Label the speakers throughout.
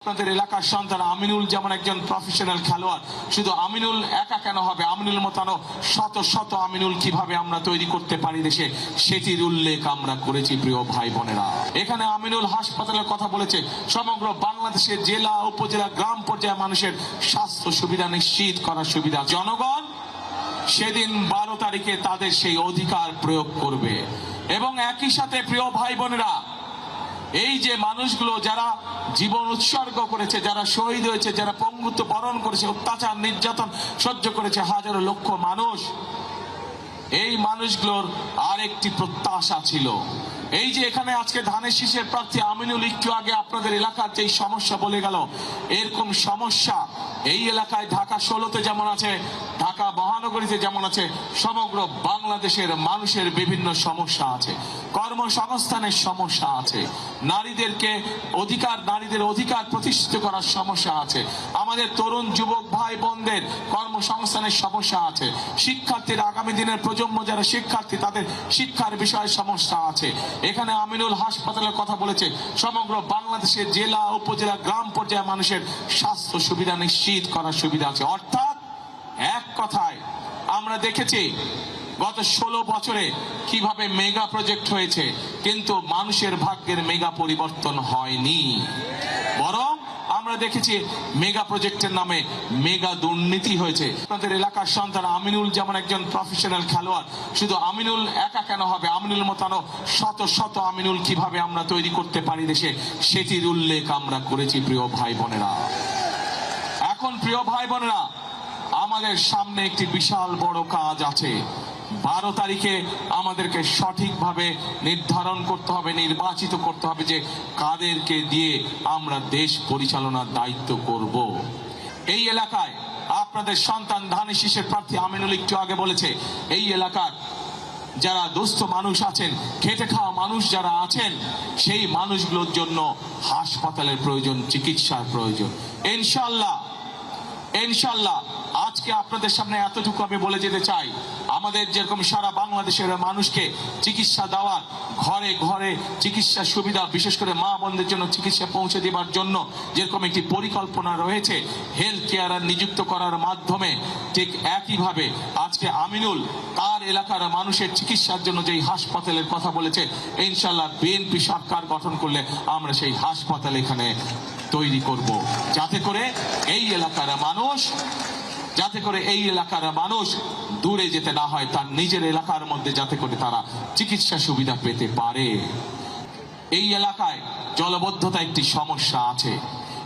Speaker 1: আপনাদের এলাকার সন্তান আমিনুল যেমন একজন প্রফেশনাল খেলোয়াড়, শুধু আমিনুল একা কেন হবে, আমিনুল মতানো শত শত আমিনুল কিভাবে আমরা তৈরি করতে পারি দেশে, সেটির উল্লেখ আমরা করেছি। প্রিয় ভাই বোনেরা, এখানে আমিনুল হাসপাতালের কথা বলেছে। সমগ্র বাংলাদেশের জেলা, উপজেলা, গ্রাম পর্যায়ে মানুষের স্বাস্থ্য সুবিধা নিশ্চিত করার সুবিধা জনগণ সেদিন 12 তারিখে তাদের সেই অধিকার প্রয়োগ করবে। এবং একই সাথে প্রিয় ভাই বোনেরা, এই যে মানুষগুলো যারা জীবন উৎসর্গ করেছে, যারা শহীদ হয়েছে, যারা পঙ্গুত্ব বরণ করেছে, অত্যাচার নির্যাতন সহ্য করেছে হাজারো লক্ষ মানুষ, এই মানুষগুলোর আরেকটি প্রত্যাশা ছিল। এই যে এখানে আজকে ধানের শীষের প্রার্থী আমিনুল একটু আগে আপনাদের এলাকার যে সমস্যা বলে গেল, এরকম সমস্যা এই এলাকায় ঢাকা 16-তে যেমন আছে, ঢাকা মহানগরীতে যেমন আছে, সমগ্র বাংলাদেশের মানুষের বিভিন্ন সমস্যা আছে। কর্মসংস্থানের সমস্যা আছে, নারীদের অধিকার প্রতিষ্ঠিত করার সমস্যা আছে, আমাদের তরুণ যুবক ভাই বোনদের কর্মসংস্থানের সমস্যা আছে, শিক্ষার্থীর আগামী দিনের প্রজন্ম যারা শিক্ষার্থী তাদের শিক্ষার বিষয়ে সমস্যা আছে। এখানে আমিনুল হাসপাতালের কথা বলেছে। সমগ্র বাংলাদেশের জেলা, উপজেলা, গ্রাম পর্যায়ে মানুষের স্বাস্থ্য সুবিধা নিশ্চিত করার সুবিধা আছে। অর্থাৎ এক কথায় আমরা দেখেছি গত 16 বছরে কিভাবে মেগা প্রজেক্ট হয়েছে, কিন্তু মানুষের ভাগ্যের মেগা পরিবর্তন হয়নি, বরং আমরা দেখেছি মেগা প্রজেক্টের নামে মেগা দুর্নীতি হয়েছে। আপনাদের এলাকার সন্তান আমিনুল যেমন একজন প্রফেশনাল খেলোয়াড়, শুধু আমিনুল একা কেন হবে, আমিনুল মতানো শত শত আমিনুল কিভাবে আমরা তৈরি করতে পারি দেশে, সেটির উল্লেখ আমরা করেছি। প্রিয় ভাই বোনেরা, এখন প্রিয় ভাই বোনেরা, আমাদের সামনে একটি বিশাল বড় কাজ আছে। 12 তারিখে আমাদেরকে সঠিকভাবে নির্ধারণ করতে হবে, নির্বাচিত করতে হবে যে কাদেরকে দিয়ে আমরা দেশ পরিচালনার দায়িত্ব করব। এই এলাকায় আপনাদের সন্তান ধানের শীষের প্রার্থী আমিনুল একটু আগে বলেছে, এই এলাকার যারা দুস্থ মানুষ আছেন, খেটে খাওয়া মানুষ যারা আছেন, সেই মানুষগুলোর জন্য হাসপাতালের প্রয়োজন, চিকিৎসার প্রয়োজন। ইনশাল্লাহ আজকে আপনাদের সামনে এতটুকু আমি বলে যেতে চাই, আমাদের যেরকম সারা বাংলাদেশের মানুষকে চিকিৎসা দেওয়ার, ঘরে ঘরে চিকিৎসা সুবিধা, বিশেষ করে মা বোনদের জন্য চিকিৎসা পৌঁছে দেওয়ার জন্য যেরকম একটি পরিকল্পনা রয়েছে হেলথ কেয়ার নিযুক্ত করার মাধ্যমে, ঠিক একইভাবে আজকে আমিনুল তার এলাকার মানুষের চিকিৎসার জন্য যেই হাসপাতালের কথা বলেছে, ইনশাল্লাহ বিএনপি সরকার গঠন করলে আমরা সেই হাসপাতাল এখানে তৈরি করব, যাতে করে এই এলাকার মানুষ দূরে যেতে না হয়, তার নিজের এলাকার মধ্যে যাতে করে তারা চিকিৎসা সুবিধা পেতে পারে। এই এলাকায় জলবদ্ধতা একটি সমস্যা আছে।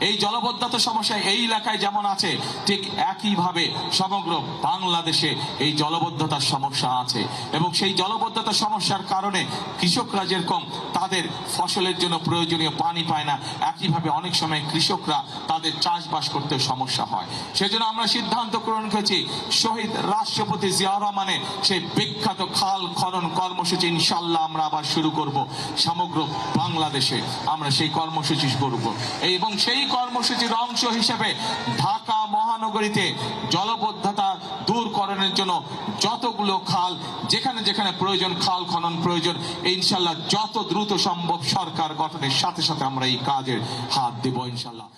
Speaker 1: এই জলবদ্ধতা সমস্যা এই এলাকায় যেমন আছে, ঠিক একইভাবে সমগ্র বাংলাদেশে এই জলবদ্ধতার সমস্যা আছে। এবং সেই জলবদ্ধতা সমস্যার কারণে কৃষকরা যেরকম তাদের ফসলের জন্য প্রয়োজনীয় পানি পায় না, একইভাবে অনেক সময় কৃষকরা তাদের চাষবাস করতে সমস্যা হয়। সেজন্য আমরা সিদ্ধান্ত গ্রহণ করেছি, শহীদ রাষ্ট্রপতি জিয়াউর রহমানের সেই বিখ্যাত খাল খনন কর্মসূচি ইনশাল্লাহ আমরা আবার শুরু করব। সমগ্র বাংলাদেশে আমরা সেই কর্মসূচি করব, এবং সেই কর্মসূচির অংশ হিসেবে ঢাকা মহানগরীতে জলবদ্ধতা দূরকরণের জন্য যতগুলো খাল, যেখানে যেখানে প্রয়োজন খাল খনন প্রয়োজন, ইনশাল্লাহ যত দ্রুত সম্ভব সরকার গঠনের সাথে সাথে আমরা এই কাজের হাত দেব ইনশাল্লাহ।